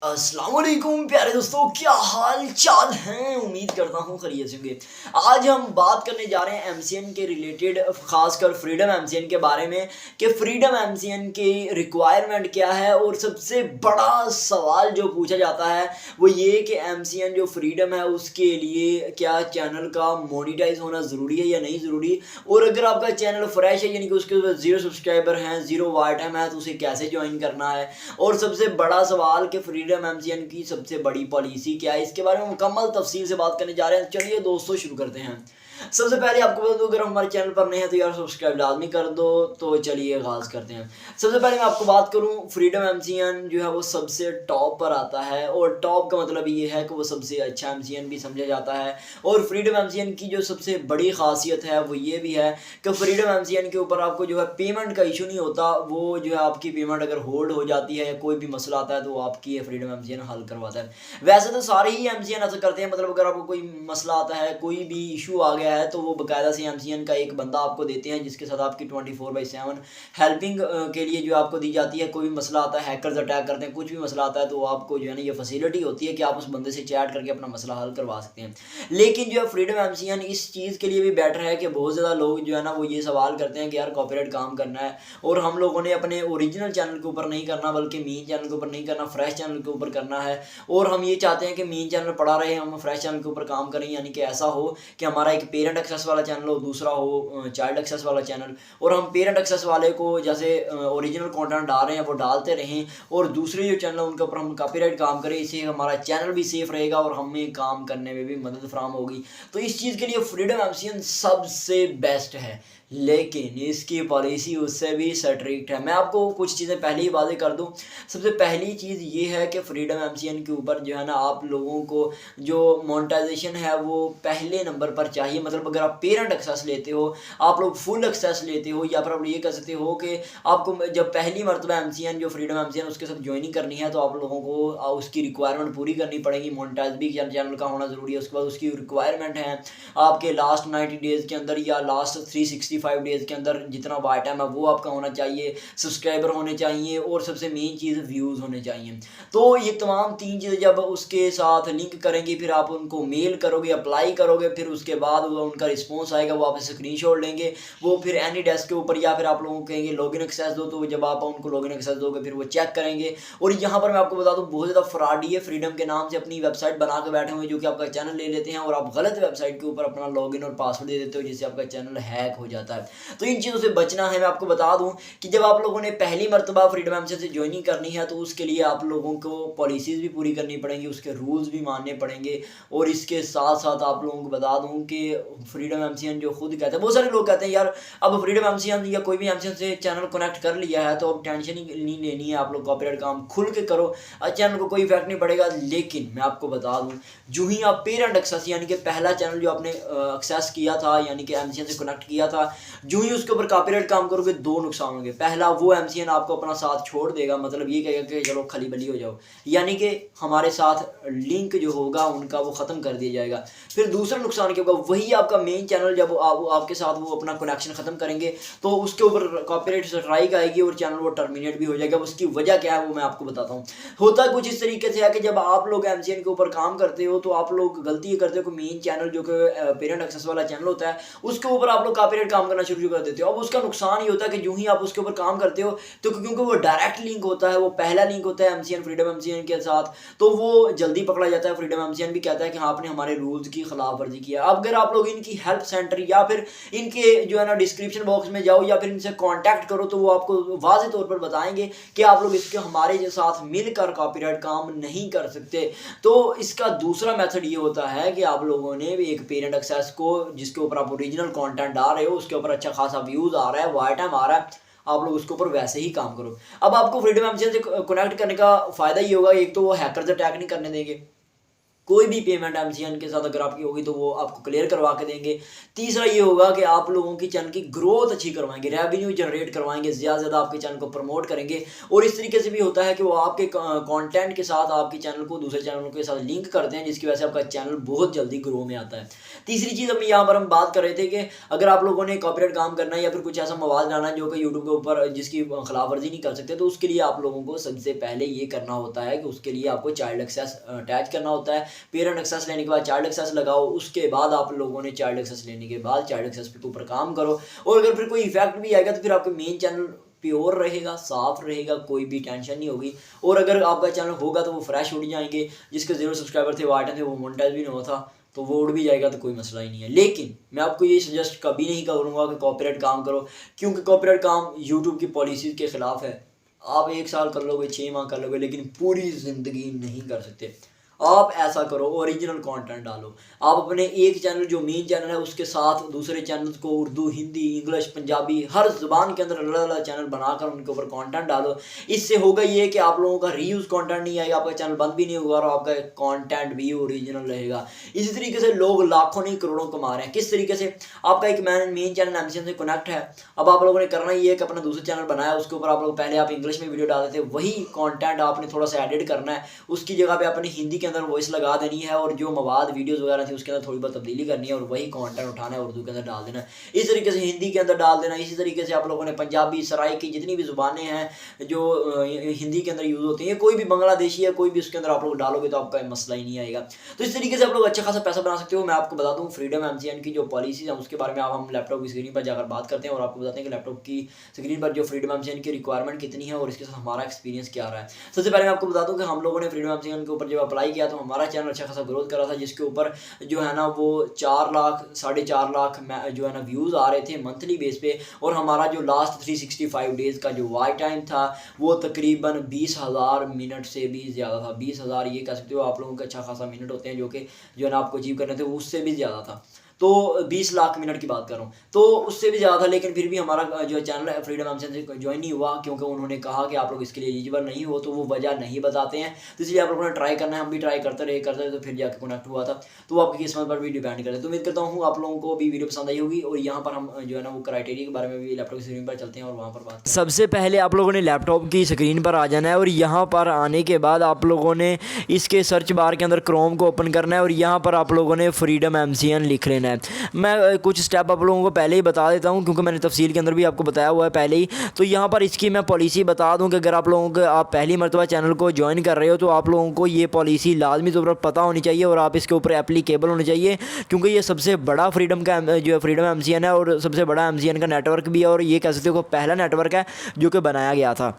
अस्सलाम वालेकुम प्यारे दोस्तों, क्या हाल चाल हैं। उम्मीद करता हूँ खैरियत से होंगे। आज हम बात करने जा रहे हैं एमसीएन के रिलेटेड, खासकर फ्रीडम एमसीएन के बारे में कि फ्रीडम एमसीएन की रिक्वायरमेंट क्या है। और सबसे बड़ा सवाल जो पूछा जाता है वो ये कि एमसीएन जो फ्रीडम है उसके लिए क्या चैनल का मोनिटाइज होना ज़रूरी है या नहीं ज़रूरी। और अगर आपका चैनल फ्रेश है यानी कि उसके ऊपर 0 सब्सक्राइबर हैं, 0 वाच टाइम है, तो उसे कैसे ज्वाइन करना है। और सबसे बड़ा सवाल कि फ्रीडम एमसीएन की सबसे बड़ी पॉलिसी क्या है, इसके बारे में मुकम्मल तफसील से बात करने जा रहे हैं। चलिए दोस्तों शुरू करते हैं। सबसे पहले आपको बता दूं, अगर हमारे चैनल पर नए हैं तो यार सब्सक्राइब लाजमी कर दो। तो चलिए आगाज़ करते हैं। सबसे पहले मैं आपको बात करूं, फ्रीडम एमसीएन जो है वो सबसे टॉप पर आता है। और टॉप का मतलब ये है कि वो सबसे अच्छा एमसीएन भी समझा जाता है। और फ्रीडम एमसीएन की जो सबसे बड़ी खासियत है वो ये भी है कि फ्रीडम एमसीएन के ऊपर आपको जो है पेमेंट का इशू नहीं होता। वो जो है आपकी पेमेंट अगर होल्ड हो जाती है या कोई भी मसला आता है तो वो आपकी ये फ्रीडम एमसीएन हल करवाता है। वैसे तो सारे ही एमसीएन ऐसा करते हैं, मतलब अगर आपको कोई मसला आता है, कोई भी इशू आ गया है, तो वो बाकायदा से एमसीएन का एक बंदा आपको देते हैं जिसके साथ आपकी 24/7 हेल्पिंग के लिए जो आपको दी जाती है। कोई भी मसला आता है, हैकर्स अटैक करते हैं, कुछ भी मसला आता है, तो आपको जो है ना ये फैसिलिटी होती है कि आप उस बंदे से चैट करके अपना मसला हल करवा सकते हैं। लेकिन जो है फ्रीडम एमसीएन इस चीज़ के लिए भी बेटर है कि बहुत ज़्यादा लोग जो है ना वो ये सवाल करते हैं कि यार कॉपीराइट काम करना है और हम लोगों ने अपने ओरिजिनल चैनल के ऊपर नहीं करना, बल्कि मेन चैनल के ऊपर नहीं करना, फ्रेश चैनल के ऊपर करना है। और हम ये चाहते हैं कि मेन चैनल पड़ा रहे, हम फ्रेश चैनल के ऊपर काम करें, यानी कि ऐसा हो कि हमारा एक पेरेंट एक्सेस वाला चैनल हो, दूसरा हो चाइल्ड एक्सेस वाला चैनल। और हम पेरेंट एक्सेस वाले को जैसे ओरिजिनल कंटेंट डाल रहे हैं वो डालते रहें, और दूसरे जो चैनल उनके ऊपर हम कॉपीराइट काम करें। इससे हमारा चैनल भी सेफ रहेगा और हमें काम करने में भी मदद फराहम होगी। तो इस चीज़ के लिए फ्रीडम एमसीएन सबसे बेस्ट है। लेकिन इसकी पॉलिसी उससे भी स्ट्रिक्ट है। मैं आपको कुछ चीज़ें पहले ही वादे कर दूं। सबसे पहली चीज़ ये है कि फ्रीडम एमसीएन के ऊपर जो है ना आप लोगों को जो मोनेटाइजेशन है वो पहले नंबर पर चाहिए। मतलब अगर आप पेरेंट एक्सेस लेते हो, आप लोग फुल एक्सेस लेते हो, या फिर आप ये कह सकते हो कि आपको जब पहली मरतबा एमसीएन जो फ्रीडम एमसीएन उसके साथ ज्वाइनिंग करनी है, तो आप लोगों को उसकी रिक्वायरमेंट पूरी करनी पड़ेगी। मोनेटाइज भी चैनल का होना ज़रूरी है। उसके बाद उसकी रिक्वायरमेंट है आपके लास्ट 90 डेज़ के अंदर या लास्ट 365 डेज़ के अंदर जितना वाच टाइम है वो आपका होना चाहिए, सब्सक्राइबर होने चाहिए, और सबसे मेन चीज़ व्यूज़ होने चाहिए। तो ये तमाम 3 चीज़ें जब उसके साथ लिंक करेंगे, फिर आप उनको मेल करोगे, अप्लाई करोगे, फिर उसके बाद वो उनका रिस्पॉन्स आएगा, वो आप स्क्रीनशॉट लेंगे, वो फिर एनी डेस्क के ऊपर, या फिर आप लोगों को कहेंगे लॉगिन एक्सेस दो, तो जब आप उनको लॉगिन एक्सेस दोगे फिर वो चेक करेंगे। और यहाँ पर मैं आपको बता दूँ बहुत ज़्यादा फ्रॉडी है, फ्रीडम के नाम से अपनी वेबसाइट बना के बैठे हुए जो कि आपका चैनल ले लेते हैं, और आप गलत वेबसाइट के ऊपर अपना लॉगिन और पासवर्ड दे देते हो, जिससे आपका चैनल हैक हो जाता है। तो इन चीज़ों से बचना है। मैं आपको बता दूं कि जब आप लोगों ने पहली मरतबा फ्रीडम एमसीएन से ज्वाइनिंग करनी है, तो उसके लिए आप लोगों को पॉलिसीज़ भी पूरी करनी पड़ेंगी, उसके रूल्स भी मानने पड़ेंगे। और इसके साथ साथ आप लोगों को बता दूं कि फ्रीडम एमसीएन जो खुद कहते हैं, बहुत सारे लोग कहते हैं यार अब फ्रीडम एमसीएन या कोई भी एमसीएन से चैनल कनेक्ट कर लिया है तो अब टेंशन ही नहीं लेनी है, आप लोग कॉपीराइट काम खुल के करो, चैनल को कोई इफेक्ट नहीं पड़ेगा। लेकिन मैं आपको बता दूं, जो ही आप पेरेंट एक्सेस यानी कि पहला चैनल जो आपने एक्सेस किया था यानी कि एमसीएन से कनेक्ट किया था, जो ही उसके ऊपर कॉपीराइट काम करोगे, दो नुकसान होंगे। पहला, वो एमसीएन आपको अपना साथ छोड़ देगा, मतलब ये कहेगा कि चलो खली बली हो जाओ, यानी कि हमारे साथ लिंक जो होगा उनका वो ख़त्म कर दिया जाएगा। फिर दूसरा नुकसान क्या होगा, वही आपका मेन चैनल जब आपके साथ वो अपना कनेक्शन ख़त्म करेंगे तो उसके ऊपर कॉपीराइट स्ट्राइक आएगी और चैनल वो टर्मिनेट भी हो जाएगा। उसकी वजह क्या है वो मैं आपको बताता हूँ। होता कुछ इस तरीके से है कि जब आप लोग एमसीएन के ऊपर काम करते हो तो आप लोग गलती ये करते हो कि मेन चैनल जो कि पेरेंट एक्सेस वाला चैनल होता है उसके ऊपर आप लोग कॉपीराइट काम करना शुरू कर देते हो। अब उसका नुकसान ये होता है कि जो ही आप उसके ऊपर काम करते हो, तो क्योंकि वो डायरेक्ट लिंक होता है, वो पहला लिंक होता है एमसीएन फ्रीडम एमसीएन के साथ, तो वो जल्दी पकड़ा जाता है। फ्रीडम एमसीएन भी कहता है कि हाँ आपने हमारे रूल्स की खिलाफ वर्जी किया। अब अगर आप लोग इनकी हेल्प सेंटर या फिर इनके जो है ना डिस्क्रिप्शन बॉक्स में जाओ या फिर इनसे कॉन्टैक्ट करो, तो वो आपको वाज़ेह तौर पर बताएंगे कि आप लोग इसके हमारे साथ मिलकर कॉपीराइट काम नहीं कर सकते। तो इसका दूसरा मेथड ये होता है कि आप लोगों ने एक पेरेंट एक्सेस को जिसके ऊपर आप ओरिजिनल कंटेंट डाल रहे हो, उसके ऊपर अच्छा खासा व्यूज़ आ रहा है, वाच टाइम आ रहा है, आप लोग उसके ऊपर वैसे ही काम करो। अब आपको फ्रीडम एमसीएन से कनेक्ट करने का फ़ायदा ये होगा, एक तो वो हैकर्स अटैक नहीं करने देंगे, कोई भी पेमेंट एमसीएन के साथ अगर आपकी होगी तो वो आपको क्लियर करवा के देंगे। तीसरा ये होगा कि आप लोगों की चैनल की ग्रोथ अच्छी करवाएंगे, रेवेन्यू जनरेट करवाएंगे, ज़्यादा से ज़्यादा आपके चैनल को प्रमोट करेंगे। और इस तरीके से भी होता है कि वो आपके कंटेंट के साथ आपके चैनल को दूसरे चैनलों के साथ लिंक करते हैं, जिसकी वजह से आपका चैनल बहुत जल्दी ग्रो में आता है। तीसरी चीज़ हम यहाँ पर हम बात कर रहे थे कि अगर आप लोगों ने कॉपीराइट काम करना है या फिर कुछ ऐसा मवाद लाना है जो कि यूट्यूब के ऊपर जिसकी खिलाफ वर्जी नहीं कर सकते, तो उसके लिए आप लोगों को सबसे पहले ये करना होता है कि उसके लिए आपको चाइल्ड एक्सेस अटैच करना होता है। पेरेंट एक्सेस लेने के बाद चाइल्ड एक्सेस लगाओ, उसके बाद आप लोगों ने चाइल्ड एक्सेस लेने के बाद चाइल्ड एक्सेस के ऊपर काम करो। और अगर फिर कोई इफेक्ट भी आएगा तो फिर आपके मेन चैनल प्योर रहेगा, साफ रहेगा, कोई भी टेंशन नहीं होगी। और अगर आपका चैनल होगा तो वो फ्रेश उड़ जाएंगे। जिसके 0 सब्सक्राइबर थे वो आए थे, वो मोनेटाइज भी नहीं हुआ था, तो वो उड़ भी जाएगा, तो कोई मसला ही नहीं है। लेकिन मैं आपको ये सजेस्ट कभी नहीं करूँगा कि कॉपीराइट काम करो, क्योंकि कॉपीराइट काम यूट्यूब की पॉलिसीज़ के ख़िलाफ़ है। आप 1 साल कर लोगे, 6 माह कर लोगे, लेकिन पूरी ज़िंदगी नहीं कर सकते। आप ऐसा करो, ओरिजिनल कंटेंट डालो। आप अपने एक चैनल जो मेन चैनल है उसके साथ दूसरे चैनल को उर्दू, हिंदी, इंग्लिश, पंजाबी हर ज़ुबान के अंदर अलग अलग चैनल बनाकर उनके ऊपर कंटेंट डालो। इससे होगा ये कि आप लोगों का रीयूज़ कंटेंट नहीं आएगा, आपका चैनल बंद भी नहीं होगा और आपका कंटेंट भी ओरिजिनल रहेगा। इसी तरीके से लोग लाखों नहीं करोड़ों कमा रहे हैं। किस तरीके से? आपका एक मेन चैनल एमसीएन से कनेक्ट है। अब आप लोगों ने करना ये है कि अपना दूसरा चैनल बनाया, उसके ऊपर आप लोग पहले आप इंग्लिश में वीडियो डालते थे, वही कंटेंट आपने थोड़ा सा एडिट करना है, उसकी जगह पे अपनी हिंदी के अंदर वॉइस लगा देनी है और जो मवाद वीडियोस वगैरह थी उसके अंदर थोड़ी बहुत तब्दीली करनी है और वही कंटेंट उठाना है, उर्दू के अंदर डाल देना है। इस तरीके से हिंदी के अंदर डाल देना। इसी तरीके से आप लोगों ने पंजाबी, सराइकी, जितनी भी ज़ुबानें हैं जो हिंदी के अंदर यूज़ होती हैं, कोई भी बांग्लादेशी है कोई भी उसके अंदर आप लोग डालोगे तो आपका मसला ही नहीं आएगा। तो इस तरीके से आप लोग अच्छा खासा पैसा बना सकते हो। मैं आपको बता दूँ फ्रीडम एमसीएन की जो पॉलिसीज़ हैं उसके बारे में आप हम लैपटॉप की स्क्रीन पर जाकर बात करते हैं और आपको बताते हैं कि लैपटॉप की स्क्रीन पर जो फ्रीडम एमसीएन की रिक्वायरमेंट कितनी है और इसके साथ हमारा एक्सपीरियंस क्या रहा है। सबसे पहले मैं आपको बता दूँ कि हम लोगों ने फ्रीडम एमसीएन के ऊपर जब अप्लाई किया तो हमारा चैनल अच्छा खासा ग्रोथ कर रहा था, जिसके ऊपर जो है ना वो 4 लाख 4.5 लाख जो है ना व्यूज़ आ रहे थे मंथली बेस पे। और हमारा जो लास्ट 365 डेज़ का जो वॉच टाइम था वो तकरीबन 20,000 मिनट से भी ज़्यादा था। 20,000 ये कह सकते हो आप लोगों के अच्छा खासा मिनट होते हैं जो कि जो है ना आपको अचीव करने थे, उससे भी ज़्यादा था। तो 20 लाख मिनट की बात कर रहा हूँ, तो उससे भी ज़्यादा था। लेकिन फिर भी हमारा जो चैनल है फ्रीडम एमसीएन से ज्वाइन नहीं हुआ, क्योंकि उन्होंने कहा कि आप लोग इसके लिए एलिजिबल नहीं हो, तो वो वजह नहीं बताते हैं। तो इसलिए आप लोगों ने ट्राई करना है, हम भी ट्राई करते रहे तो फिर जाके कनेक्ट हुआ था। तो वो आपकी किस्मत पर भी डिपेंड करता है। तो उम्मीद करता हूँ आप लोगों को भी वीडियो पसंद आई होगी। और यहाँ पर हम जो है ना वो क्राइटेरिया के बारे में भी लैपटॉप की स्क्रीन पर चलते हैं और वहाँ पर बात करते हैं। सबसे पहले आप लोगों ने लैपटॉप की स्क्रीन पर आ जाना है और यहाँ पर आने के बाद आप लोगों ने इसके सर्च बार के अंदर क्रोम को ओपन करना है और यहाँ पर आप लोगों ने फ्रीडम एमसीएन लिख लेना है। मैं कुछ स्टेप आप लोगों को पहले ही बता देता हूं, क्योंकि मैंने तफसील के अंदर भी आपको बताया हुआ है पहले ही। तो यहाँ पर इसकी मैं पॉलिसी बता दूं कि अगर आप लोगों को आप पहली मरतबा चैनल को ज्वाइन कर रहे हो तो आप लोगों को ये पॉलिसी लाजमी तौर पर पता होनी चाहिए और आप इसके ऊपर एप्लीकेबल होने चाहिए, क्योंकि ये सबसे बड़ा फ्रीडम का जो फ्रीडम एमसीएन है और सबसे बड़ा एमसीएन का नेटवर्क भी है और ये कह सकते हो पहला नेटवर्क है जो कि बनाया गया था।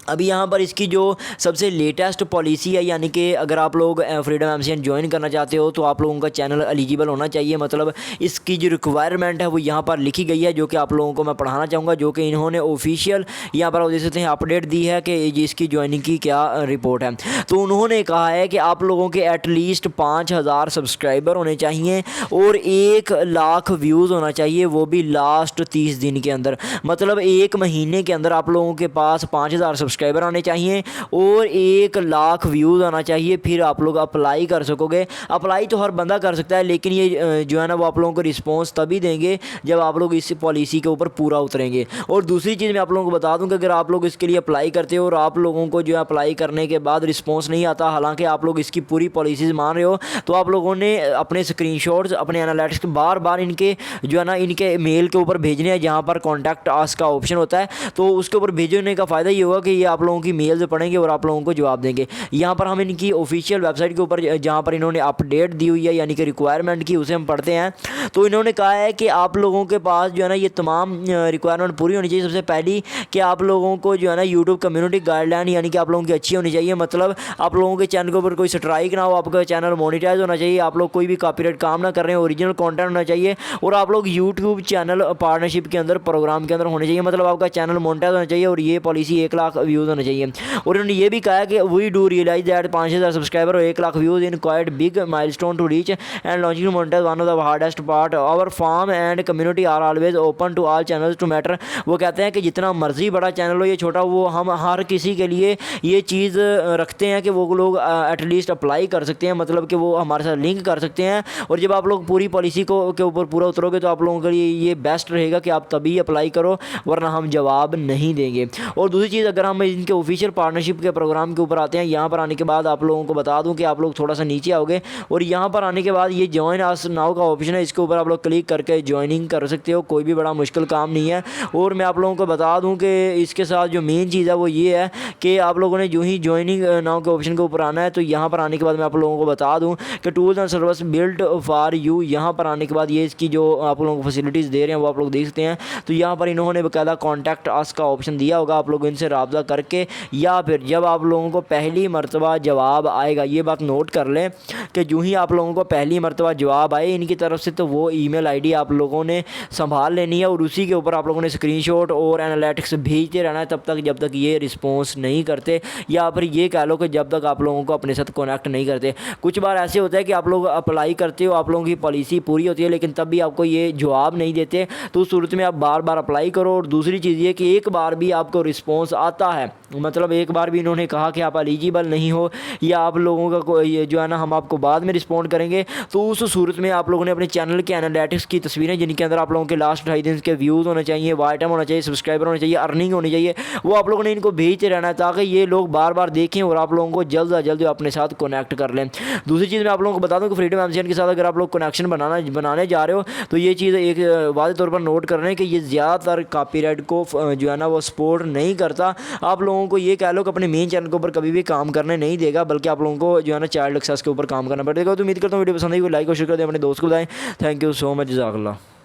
अभी यहाँ पर इसकी जो सबसे लेटेस्ट पॉलिसी है, यानी कि अगर आप लोग फ्रीडम एमसीएन ज्वाइन करना चाहते हो तो आप लोगों का चैनल एलिजिबल होना चाहिए। मतलब इसकी जो रिक्वायरमेंट है वो यहाँ पर लिखी गई है, जो कि आप लोगों को मैं पढ़ाना चाहूँगा, जो कि इन्होंने ऑफिशियल यहाँ पर देख सकते हैं अपडेट दी है कि इसकी ज्वाइनिंग की क्या रिपोर्ट है। तो उन्होंने कहा है कि आप लोगों के एटलीस्ट 5,000 सब्सक्राइबर होने चाहिए और 1 लाख व्यूज़ होना चाहिए, वो भी लास्ट 30 दिन के अंदर। मतलब 1 महीने के अंदर आप लोगों के पास 5,000 सब्सक्राइबर आने चाहिए और 1 लाख व्यूज़ आना चाहिए, फिर आप लोग अप्लाई कर सकोगे। अप्लाई तो हर बंदा कर सकता है, लेकिन ये जो है ना वो आप लोगों को रिस्पॉन्स तभी देंगे जब आप लोग इस पॉलिसी के ऊपर पूरा उतरेंगे। और दूसरी चीज़ मैं आप लोगों को बता दूं कि अगर आप लोग इसके लिए अप्लाई करते हो और आप लोगों को जो है अप्लाई करने के बाद रिस्पॉन्स नहीं आता, हालांकि आप लोग इसकी पूरी पॉलिसीज़ मान रहे हो, तो आप लोगों ने अपने स्क्रीनशॉट्स अपने एनालिटिक्स बार बार इनके जो है ना इनके मेल के ऊपर भेजने हैं, जहाँ पर कॉन्टैक्ट आस का ऑप्शन होता है। तो उसके ऊपर भेजने का फ़ायदा ये होगा कि ये आप लोगों की मेल्स पढ़ेंगे और आप लोगों को जवाब देंगे। यहाँ पर हम इनकी ऑफिशियल वेबसाइट के ऊपर जहाँ पर इन्होंने अपडेट दी हुई है, यानी कि रिक्वायरमेंट की, उसे हम पढ़ते हैं। तो इन्होंने कहा है कि आप लोगों के पास जो है ना ये तमाम रिक्वायरमेंट पूरी होनी चाहिए। सबसे पहली कि आप लोगों को जो है ना यूट्यूब कम्युनिटी गाइडलाइन यानी कि आप लोगों की अच्छी होनी चाहिए। मतलब आप लोगों के चैनल के ऊपर कोई स्ट्राइक ना हो, आपका चैनल मोनेटाइज होना चाहिए, आप लोग कोई भी कॉपीराइट काम ना कर रहे हैं, ओरिजिनल कंटेंट होना चाहिए और आप लोग यूट्यूब चैनल पार्टनरशिप के अंदर प्रोग्राम के अंदर होने चाहिए। मतलब आपका चैनल मोनेटाइज होना चाहिए और ये पॉलिसी 1 लाख व्यूज़ होने चाहिए। और उन्होंने ये भी कहा कि we do realise that 5000 subscriber और 1 lakh views in quite big milestone to reach and launching to monetise one of the hardest part our farm and community are always open to all channels to matter. वो कहते हैं कि जितना मर्जी बड़ा channel हो या छोटा, वो हम हर किसी के लिए ये चीज़ रखते हैं कि वो लोग एटलीस्ट अप्लाई कर सकते हैं, मतलब कि वो हमारे साथ लिंक कर सकते हैं। और जब आप लोग पूरी पॉलिसी को के ऊपर पूरा उतरोगे तो आप लोगों के लिए ये बेस्ट रहेगा कि आप तभी अप्लाई करो, वरना हम जवाब नहीं देंगे। और दूसरी चीज़, अगर हम इनके ऑफिशियल पार्टनरशिप के प्रोग्राम के ऊपर आते हैं, यहाँ पर आने के बाद आप लोगों को बता दूँ कि आप लोग थोड़ा सा नीचे आओगे और यहाँ पर आने के बाद ये ज्वाइन अस नाउ का ऑप्शन है, इसके ऊपर आप लोग क्लिक करके ज्वाइनिंग कर सकते हो। कोई भी बड़ा मुश्किल काम नहीं है। और मैं आप लोगों को बता दूं कि इसके साथ जो मेन चीज़ है वो ये है कि आप लोगों ने जो ही ज्वाइनिंग नाउ के ऑप्शन के ऊपर आना है, तो यहाँ पर आने के बाद मैं आप लोगों को बता दूं कि tools and service build for you, यहाँ पर आने के बाद ये इसकी जो आप लोगों को फैसिलिटीज़ दे रहे हैं वो आप लोग देख सकते हैं। तो यहाँ पर इन्होंने बकायदा कॉन्टैक्ट अस का ऑप्शन दिया होगा, आप लोग इनसे रब्ता करके, या फिर जब आप लोगों को पहली मरतबा जवाब आएगा, ये बात नोट कर लें कि जो ही आप लोगों को पहली मरतबा जवाब आए इनकी तरफ से, तो वो ईमेल आईडी आप लोगों ने संभाल लेनी है और उसी के ऊपर आप लोगों ने स्क्रीनशॉट और एनालिटिक्स भेजते रहना है तब तक जब तक ये रिस्पॉन्स नहीं करते, या फिर ये कह लो कि जब तक आप लोगों को अपने साथ कनेक्ट नहीं करते। कुछ बार ऐसे होता है कि आप लोग अप्लाई करते हो, आप लोगों की पॉलिसी पूरी होती है, लेकिन तब भी आपको ये जवाब नहीं देते। तो उस सूरत में आप बार बार अप्लाई करो। और दूसरी चीज़ ये कि एक बार भी आपको रिस्पॉन्स आता है, मतलब एक बार भी इन्होंने कहा कि आप एलिजिबल नहीं हो या आप लोगों का कोई जो है ना हम आपको बाद में रिस्पॉन्ड करेंगे, तो उस सूरत में आप लोगों ने अपने चैनल के एनालिटिक्स की तस्वीरें जिनके अंदर आप लोगों के लास्ट 2.5 दिन के व्यूज़ होने चाहिए, वाच टाइम होना चाहिए, सब्सक्राइबर होने चाहिए, अर्निंग होनी चाहिए, वो आप लोगों ने इनको भेजते रहना है ताकि ये लोग बार बार देखें और आप लोगों को जल्द से जल्द अपने साथ कनेक्ट कर लें। दूसरी चीज़ मैं आप लोगों को बता दूं कि फ्रीडम एमसीएन के साथ अगर आप लोग कनेक्शन बनाने जा रहे हो तो ये चीज़ एक वाज़ेह तौर पर नोट कर रहे हैं कि ये ज़्यादातर कॉपीराइट को जो है ना वो सपोर्ट नहीं करता। आप लोगों को ये कह लो कि अपने मेन चैनल के ऊपर कभी भी काम करने नहीं देगा, बल्कि आप लोगों को जो है ना चाइल्ड एक्सेस के ऊपर काम करना पड़ेगा। तो उम्मीद करता हूँ वीडियो पसंद आई, लाइक और शेयर कर दें, अपने दोस्त को बताएं। थैंक यू सो मच, जज़ाकल्लाह।